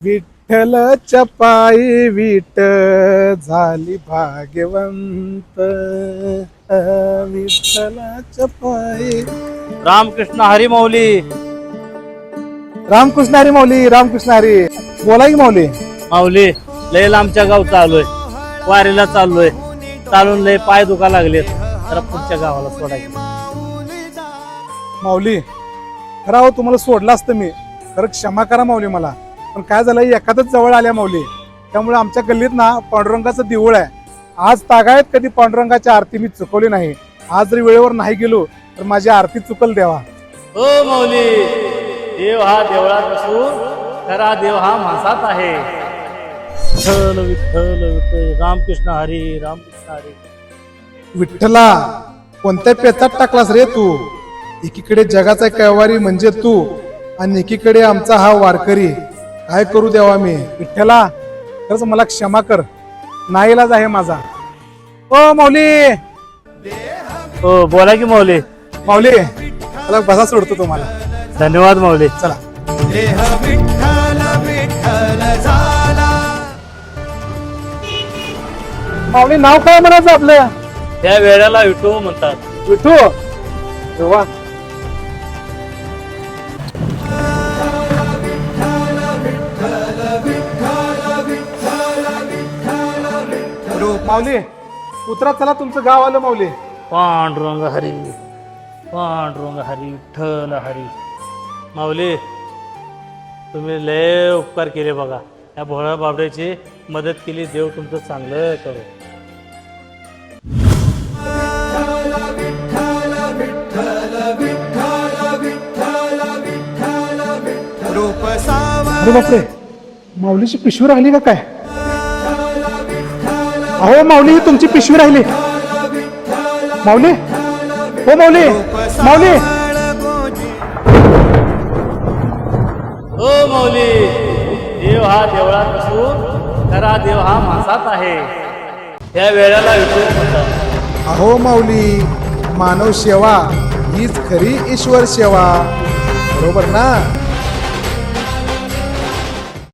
विठ्ठलाच्या पायी विट झाली भाग्यवंत. विठ्ठलाच्या पायी. रामकृष्ण हरी माऊली. रामकृष्ण हरी माऊली. रामकृष्ण हरी. बोला की माऊली. माऊली लय लांबच्या गाव चाललोय, वारीला चाललोय, चालून लय पाय दुखा लागलेत, जरा पुढच्या गावाला सोडायचं. माऊली खरं हो, तुम्हाला सोडलं असतं मी. खरं क्षमा करा माऊली मला. पण काय झालं, एखादच जवळ आल्या माऊली. त्यामुळे आमच्या गल्लीत ना पांडुरंगाचं देऊळ आहे. आज तागायत कधी पांडुरंगाची आरती मी चुकवली नाही. आज जरी वेळेवर नाही गेलो तर माझी आरती चुकल देवा. हो माऊली, देव हा देवळात असून खरा देव हा माणसात आहे. विठ्ठल विठ्ठल विठ्ठल. रामकृष्ण हरी. रामकृष्ण हरी. विठ्ठला कोणत्या पेचात टाकलास रे तू. एकीकडे जगाचा कैवारी म्हणजे तू आणि एकीकडे आमचा हा वारकरी. काय करू देवा मी. विठ्ठला खरंच मला क्षमा कर. नाईलाज आहे माझा. ओ माऊली. हो बोला की माऊली. माऊली मला बसा सोडतो तुम्हाला. धन्यवाद माऊली. चला. माऊली नाव काय म्हणायचं आपलं. त्या वेळेला विठू म्हणतात. विठू. वा. माऊली उतरा, चला तुमचं गाव आलं माऊली. पांडुरंग हरी. पांडुरंग हरी. विठ्ठल हरी. माऊली तुम्ही लय उपकार केले बघा. या भोळ्या बाबड्याची मदत केली. देव तुमचं चांगलं करू. अरे बापरे, माऊलीची पिशवी राहिली का काय. अहो माऊली तुमची पिशवी राहिली. माऊली. हो माऊली. माऊली. हो माऊली, देव हा देवळात असून खरा देव हा माणसात आहे. त्या वेळेला विठू म्हणतात. अहो माऊली, मानव सेवा हीच खरी ईश्वर सेवा. बरोबर ना.